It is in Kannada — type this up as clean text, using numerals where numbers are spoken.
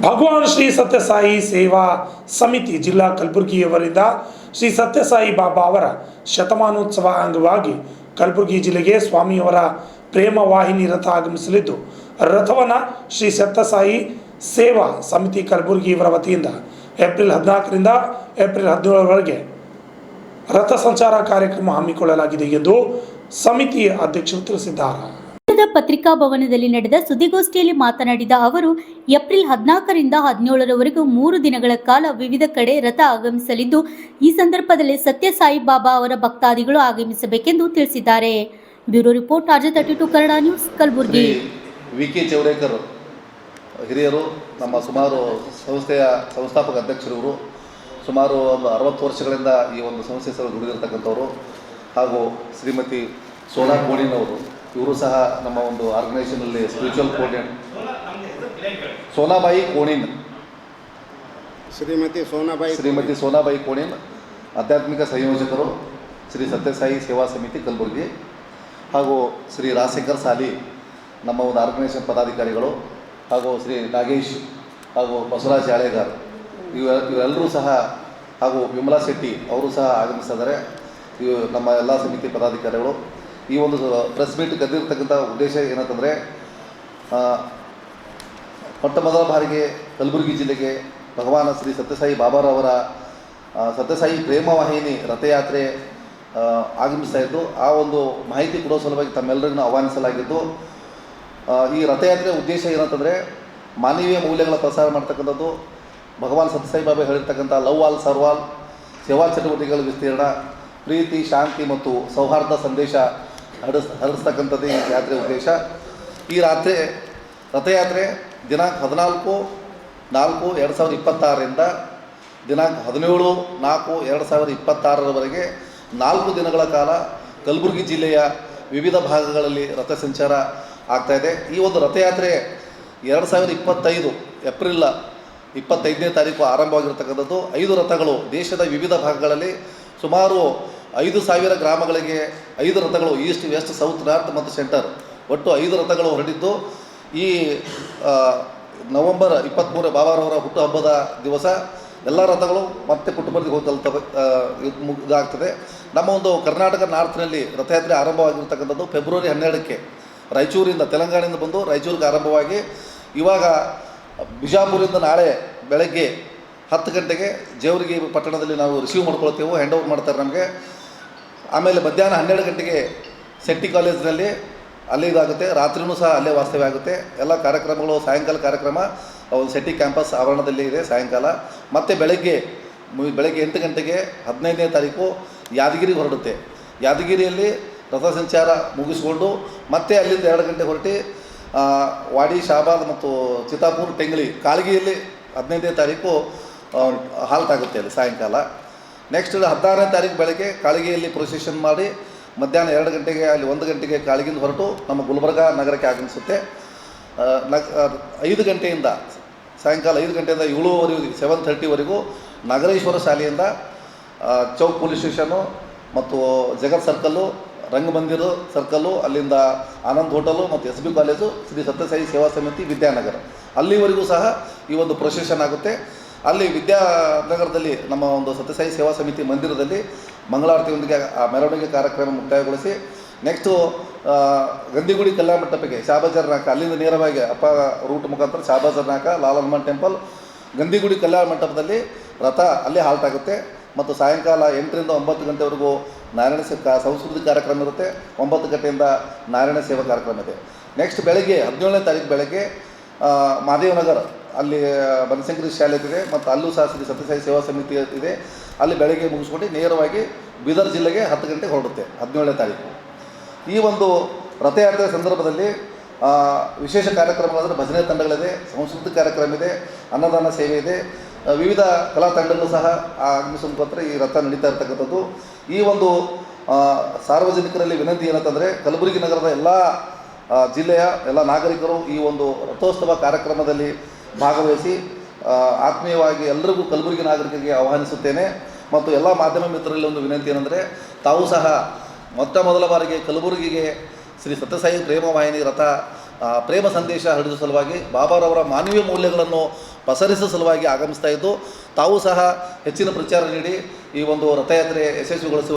ಭಗವಾನ್ ಶ್ರೀ ಸತ್ಯಸಾಯಿ ಸೇವಾ ಸಮಿತಿ ಜಿಲ್ಲಾ ಕಲಬುರಗಿಯವರಿಂದ ಶ್ರೀ ಸತ್ಯಸಾಯಿ ಬಾಬಾ ಅವರ ಶತಮಾನೋತ್ಸವ ಅಂಗವಾಗಿ ಕಲಬುರಗಿ ಜಿಲ್ಲೆಗೆ ಸ್ವಾಮಿಯವರ ಪ್ರೇಮ ವಾಹಿನಿ ರಥ ಆಗಮಿಸಲಿದ್ದು, ರಥವನ್ನು ಶ್ರೀ ಸತ್ಯಸಾಯಿ ಸೇವಾ ಸಮಿತಿ ಕಲಬುರಗಿಯವರ ವತಿಯಿಂದ ಏಪ್ರಿಲ್ 14ರಿಂದ ಏಪ್ರಿಲ್ 17ರವರೆಗೆ ರಥ ಸಂಚಾರ ಕಾರ್ಯಕ್ರಮ ಹಮ್ಮಿಕೊಳ್ಳಲಾಗಿದೆ ಎಂದು ಸಮಿತಿಯ ಅಧ್ಯಕ್ಷರು ತಿಳಿಸಿದ್ದಾರೆ. ಪತ್ರಿಕಾ ಭವನದಲ್ಲಿ ನಡೆದ ಸುದ್ದಿಗೋಷ್ಠಿಯಲ್ಲಿ ಮಾತನಾಡಿದ ಅವರು, ಏಪ್ರಿಲ್ 14ರಿಂದ 17ರವರೆಗೂ 3 ದಿನಗಳ ಕಾಲ ವಿವಿಧ ಕಡೆ ರಥ ಆಗಮಿಸಲಿದ್ದು, ಈ ಸಂದರ್ಭದಲ್ಲಿ ಸತ್ಯಸಾಯಿ ಬಾಬಾ ಅವರ ಭಕ್ತಾದಿಗಳು ಆಗಮಿಸಬೇಕೆಂದು ತಿಳಿಸಿದ್ದಾರೆ. Bureau report RJ32 Kannada news, Kalaburagi. V K. Chaurekar ಹಿರಿಯರು, ನಮ್ಮ ಸುಮಾರು ಸಂಸ್ಥೆಯ ಸಂಸ್ಥಾಪಕ ಅಧ್ಯಕ್ಷರವರು, ಸುಮಾರು ಒಂದು 60 ವರ್ಷಗಳಿಂದ ಈ ಒಂದು ಸಂಸ್ಥೆ ಸಹ ದುಡಿದಿರ್ತಕ್ಕಂಥವರು, ಹಾಗೂ ಶ್ರೀಮತಿ ಸೋನಾ ಕೋಣಿನವರು, ಇವರು ಸಹ ನಮ್ಮ ಒಂದು ಆರ್ಗನೈಸೇಷನಲ್ಲಿ ಸ್ಪಿರಿಚುವಲ್ ಕೋರ್ಡಿನೇಟರ್. ಸೋನಾಬಾಯಿ ಕೋಣಿನ್, ಶ್ರೀಮತಿ ಸೋನಾಬಾಯಿ ಕೋಣಿನ್ ಆಧ್ಯಾತ್ಮಿಕ ಸಂಯೋಜಕರು, ಶ್ರೀ ಸತ್ಯಸಾಯಿ ಸೇವಾ ಸಮಿತಿ ಕಲಬುರಗಿ, ಹಾಗೂ ಶ್ರೀ ರಾಜಶೇಖರ್ ಸಾಲಿ ನಮ್ಮ ಒಂದು ಆರ್ಗನೈಸೇಷನ್ ಪದಾಧಿಕಾರಿಗಳು, ಹಾಗೂ ಶ್ರೀ ನಾಗೇಶ್ ಹಾಗೂ ಬಸವರಾಜ್ ಯಾಳೆಗಾರ್ ಇವರೆಲ್ಲರೂ ಸಹ, ಹಾಗೂ ವಿಮಲಾ ಶೆಟ್ಟಿ ಅವರು ಸಹ ಆಗಮಿಸಿದ್ದಾರೆ. ಇವು ನಮ್ಮ ಎಲ್ಲ ಸಮಿತಿ ಪದಾಧಿಕಾರಿಗಳು. ಈ ಒಂದು ಪ್ರೆಸ್ ಮೀಟ್ ಕರೆದಿರ್ತಕ್ಕಂಥ ಉದ್ದೇಶ ಏನಂತಂದರೆ, ಮೊಟ್ಟ ಮೊದಲ ಬಾರಿಗೆ ಕಲಬುರಗಿ ಜಿಲ್ಲೆಗೆ ಭಗವಾನ್ ಶ್ರೀ ಸತ್ಯಸಾಯಿ ಬಾಬಾರವರ ಸತ್ಯಸಾಯಿ ಪ್ರೇಮ ವಾಹಿನಿ ರಥಯಾತ್ರೆ ಆಗಮಿಸ್ತಾ ಇದ್ದು, ಆ ಒಂದು ಮಾಹಿತಿ ಕೊಡೋ ಸಲುವಾಗಿ ತಮ್ಮೆಲ್ಲರಿಗೂ ಆಹ್ವಾನಿಸಲಾಗಿದ್ದು, ಈ ರಥಯಾತ್ರೆಯ ಉದ್ದೇಶ ಏನಂತಂದರೆ ಮಾನವೀಯ ಮೌಲ್ಯಗಳ ಪ್ರಸಾರ ಮಾಡ್ತಕ್ಕಂಥದ್ದು. ಭಗವಾನ್ ಸತ್ಯಸಾಯಿ ಬಾಬಾ ಹೇಳಿರ್ತಕ್ಕಂಥ ಲವ್ ಆಲ್ ಸರ್ವಾಲ್, ಸೇವಾ ಚಟುವಟಿಕೆಗಳ ವಿಸ್ತೀರ್ಣ, ಪ್ರೀತಿ, ಶಾಂತಿ ಮತ್ತು ಸೌಹಾರ್ದ ಸಂದೇಶ ಹರಡಿಸ್ತಕ್ಕಂಥದ್ದು ಈ ಯಾತ್ರೆ ಉದ್ದೇಶ. ಈ ರಥಯಾತ್ರೆ ದಿನಾಂಕ 14/4/2026ರಿಂದ ದಿನಾಂಕ 17/4/2026ರವರೆಗೆ 4 ದಿನಗಳ ಕಾಲ ಕಲಬುರಗಿ ಜಿಲ್ಲೆಯ ವಿವಿಧ ಭಾಗಗಳಲ್ಲಿ ರಥ ಸಂಚಾರ ಆಗ್ತಾಯಿದೆ. ಈ ಒಂದು ರಥಯಾತ್ರೆ 2025 ಏಪ್ರಿಲ್ 25ನೇ ತಾರೀಕು ಆರಂಭವಾಗಿರ್ತಕ್ಕಂಥದ್ದು. 5 ರಥಗಳು ದೇಶದ ವಿವಿಧ ಭಾಗಗಳಲ್ಲಿ ಸುಮಾರು 5,000 ಗ್ರಾಮಗಳಿಗೆ 5 ರಥಗಳು, ಈಸ್ಟ್, ವೆಸ್ಟ್, ಸೌತ್, ನಾರ್ತ್ ಮತ್ತು ಸೆಂಟರ್, ಒಟ್ಟು 5 ರಥಗಳು ಹೊರಟಿದ್ದು, ಈ ನವೆಂಬರ್ 23 ಬಾಬಾರವರ ಹುಟ್ಟುಹಬ್ಬದ ದಿವಸ ಎಲ್ಲ ರಥಗಳು ಮತ್ತೆ ಕುಟುಂಬಕ್ಕೆ ಇದಾಗ್ತದೆ. ನಮ್ಮ ಒಂದು ಕರ್ನಾಟಕ ನಾರ್ತ್ನಲ್ಲಿ ರಥಯಾತ್ರೆ ಆರಂಭವಾಗಿರ್ತಕ್ಕಂಥದ್ದು ಫೆಬ್ರವರಿ 12ಕ್ಕೆ ರಾಯಚೂರಿಂದ, ತೆಲಂಗಾಣದಿಂದ ಬಂದು ರಾಯಚೂರಿಗೆ ಆರಂಭವಾಗಿ, ಇವಾಗ ಬಿಜಾಪುರದಿಂದ ನಾಳೆ ಬೆಳಗ್ಗೆ 10 ಗಂಟೆಗೆ ಜೇವರ್ಗಿ ಪಟ್ಟಣದಲ್ಲಿ ನಾವು ರಿಸೀವ್ ಮಾಡ್ಕೊಳ್ತೇವೆ, ಹ್ಯಾಂಡ್ ಓವರ್ ಮಾಡ್ತಾರೆ ನಮಗೆ. ಆಮೇಲೆ ಮಧ್ಯಾಹ್ನ 12 ಗಂಟೆಗೆ ಸೆಟ್ಟಿ ಕಾಲೇಜಿನಲ್ಲಿ ಅಲ್ಲೇ ಇದಾಗುತ್ತೆ, ರಾತ್ರಿಯೂ ಸಹ ಅಲ್ಲೇ ವಾಸ್ತವ್ಯ ಆಗುತ್ತೆ. ಎಲ್ಲ ಕಾರ್ಯಕ್ರಮಗಳು, ಸಾಯಂಕಾಲ ಕಾರ್ಯಕ್ರಮ ಒಂದು ಸೆಟ್ಟಿ ಕ್ಯಾಂಪಸ್ ಆವರಣದಲ್ಲಿ ಇದೆ ಸಾಯಂಕಾಲ. ಮತ್ತು ಬೆಳಗ್ಗೆ 8 ಗಂಟೆಗೆ 15ನೇ ತಾರೀಕು ಯಾದಗಿರಿಗೆ ಹೊರಡುತ್ತೆ. ಯಾದಗಿರಿಯಲ್ಲಿ ರಥ ಸಂಚಾರ ಮುಗಿಸ್ಕೊಂಡು ಮತ್ತೆ ಅಲ್ಲಿಂದ 2 ಗಂಟೆ ಹೊರಟಿ ವಾಡಿ, ಶಾಬಾದ್ ಮತ್ತು ಚಿತ್ತಾಪುರ್, ಟೆಂಗಳಿ, ಕಾಳಗಿಯಲ್ಲಿ 15ನೇ ತಾರೀಕು ಹಾಲ್ಟ್ ಆಗುತ್ತೆ ಅಲ್ಲಿ ಸಾಯಂಕಾಲ. ನೆಕ್ಸ್ಟ್ 16ನೇ ತಾರೀಕು ಬೆಳಗ್ಗೆ ಕಾಳಗಿಯಲ್ಲಿ ಪ್ರೊಸೆಷನ್ ಮಾಡಿ ಮಧ್ಯಾಹ್ನ 2 ಗಂಟೆಗೆ ಅಲ್ಲಿ 1 ಗಂಟೆಗೆ ಕಾಳಗಿಯಿಂದ ಹೊರಟು ನಮ್ಮ ಗುಲ್ಬರ್ಗ ನಗರಕ್ಕೆ ಆಗಮಿಸುತ್ತೆ. 5 ಗಂಟೆಯಿಂದ ಸಾಯಂಕಾಲ 5 ಗಂಟೆಯಿಂದ 7:30ವರೆಗೂ ನಗರೇಶ್ವರ ಶಾಲೆಯಿಂದ ಚೌಕ್ ಪೊಲೀಸ್ ಸ್ಟೇಷನ್ನು ಮತ್ತು ಜಗತ್ ಸರ್ಕಲ್ಲು, ರಂಗಮಂದಿರ ಸರ್ಕಲ್ಲು, ಅಲ್ಲಿಂದ ಆನಂದ್ ಹೋಟೆಲು ಮತ್ತು SB ಕಾಲೇಜು, ಶ್ರೀ ಸತ್ಯಸಾಯಿ ಸೇವಾ ಸಮಿತಿ ವಿದ್ಯಾನಗರ, ಅಲ್ಲಿವರೆಗೂ ಸಹ ಈ ಒಂದು ಪ್ರೊಸೆಷನ್ ಆಗುತ್ತೆ. ಅಲ್ಲಿ ವಿದ್ಯಾನಗರದಲ್ಲಿ ನಮ್ಮ ಒಂದು ಸತ್ಯಸಾಯಿ ಸೇವಾ ಸಮಿತಿ ಮಂದಿರದಲ್ಲಿ ಮಂಗಳಾರತಿಯೊಂದಿಗೆ ಆ ಮೆರವಣಿಗೆ ಕಾರ್ಯಕ್ರಮ ಮುಕ್ತಾಯಗೊಳಿಸಿ ನೆಕ್ಸ್ಟು ಗಂದಿಗುಡಿ ಕಲ್ಯಾಣ ಮಂಟಪಕ್ಕೆ ಶಾಬಾಜರ್ ನಾಕ, ಅಲ್ಲಿಂದ ನೇರವಾಗಿ ಅಪ್ಪ ರೂಟ್ ಮುಖಾಂತರ ಶಾಬಾಜರ್ ನಾಕ, ಲಾಲ್ ಹನುಮಾನ್ ಟೆಂಪಲ್, ಗಂದಿಗುಡಿ ಕಲ್ಯಾಣ ಮಂಟಪದಲ್ಲಿ ರಥ ಅಲ್ಲಿ ಹಾಲ್ಟ್ ಆಗುತ್ತೆ. ಮತ್ತು ಸಾಯಂಕಾಲ 8ರಿಂದ 9 ಗಂಟೆವರೆಗೂ ನಾರಾಯಣ ಸಾಂಸ್ಕೃತಿಕ ಕಾರ್ಯಕ್ರಮ ಇರುತ್ತೆ. 9 ಗಂಟೆಯಿಂದ ನಾರಾಯಣ ಸೇವಾ ಕಾರ್ಯಕ್ರಮ ಇದೆ. ನೆಕ್ಸ್ಟ್ ಬೆಳಗ್ಗೆ 17ನೇ ತಾರೀಕು ಬೆಳಗ್ಗೆ ಮಹಾದೇವನಗರ ಅಲ್ಲಿ ಬನಶಂಕರಿ ಶಾಲೆ ಇದೆ, ಮತ್ತು ಅಲ್ಲೂ ಸಹ ಶ್ರೀ ಸತ್ಯಸಾಯಿ ಸೇವಾ ಸಮಿತಿ ಇದೆ. ಅಲ್ಲಿ ಬೆಳಗ್ಗೆ ಮುಗಿಸ್ಕೊಂಡು ನೇರವಾಗಿ ಬೀದರ್ ಜಿಲ್ಲೆಗೆ 10 ಗಂಟೆಗೆ ಹೊರಡುತ್ತೆ 17ನೇ ತಾರೀಕು. ಈ ಒಂದು ರಥಯಾತ್ರೆ ಸಂದರ್ಭದಲ್ಲಿ ವಿಶೇಷ ಕಾರ್ಯಕ್ರಮಗಳಂದರೆ ಭಜನೆ ತಂಡಗಳಿದೆ, ಸಾಂಸ್ಕೃತಿಕ ಕಾರ್ಯಕ್ರಮ ಇದೆ, ಅನ್ನದಾನ ಸೇವೆ ಇದೆ, ವಿವಿಧ ಕಲಾ ತಂಡಗಳು ಸಹ ಆಗಮಿಸುವ ಮುಖಾಂತರ ಈ ರಥ ನಡೀತಾ ಇರ್ತಕ್ಕಂಥದ್ದು. ಈ ಒಂದು ಸಾರ್ವಜನಿಕರಲ್ಲಿ ವಿನಂತಿ ಏನಂತಂದರೆ, ಕಲಬುರಗಿ ನಗರದ ಎಲ್ಲ ಜಿಲ್ಲೆಯ ಎಲ್ಲ ನಾಗರಿಕರು ಈ ಒಂದು ರಥೋತ್ಸವ ಕಾರ್ಯಕ್ರಮದಲ್ಲಿ ಭಾಗವಹಿಸಿ ಆತ್ಮೀಯವಾಗಿ ಎಲ್ಲರಿಗೂ ಕಲಬುರಗಿ ನಾಗರಿಕರಿಗೆ ಆಹ್ವಾನಿಸುತ್ತೇನೆ. ಮತ್ತು ಎಲ್ಲ ಮಾಧ್ಯಮ ಮಿತ್ರರಲ್ಲಿ ಒಂದು ವಿನಂತಿ ಏನಂದರೆ, ತಾವು ಸಹ ಮೊಟ್ಟ ಮೊದಲ ಬಾರಿಗೆ ಕಲಬುರಗಿಗೆ ಶ್ರೀ ಸತ್ಯಸಾಯಿ ಪ್ರೇಮ ವಾಹಿನಿ ರಥ ಪ್ರೇಮ ಸಂದೇಶ ಹರಡಿಸುವ ಸಲುವಾಗಿ ಬಾಬಾರವರ ಮಾನವೀಯ ಮೌಲ್ಯಗಳನ್ನು ಪಸರಿಸುವ ಸಲುವಾಗಿ ಆಗಮಿಸ್ತಾ ಇದ್ದು ತಾವು ಸಹ ಹೆಚ್ಚಿನ ಪ್ರಚಾರ ನೀಡಿ ಈ ಒಂದು ರಥಯಾತ್ರೆ ಯಶಸ್ವಿಗೊಳಿಸುವ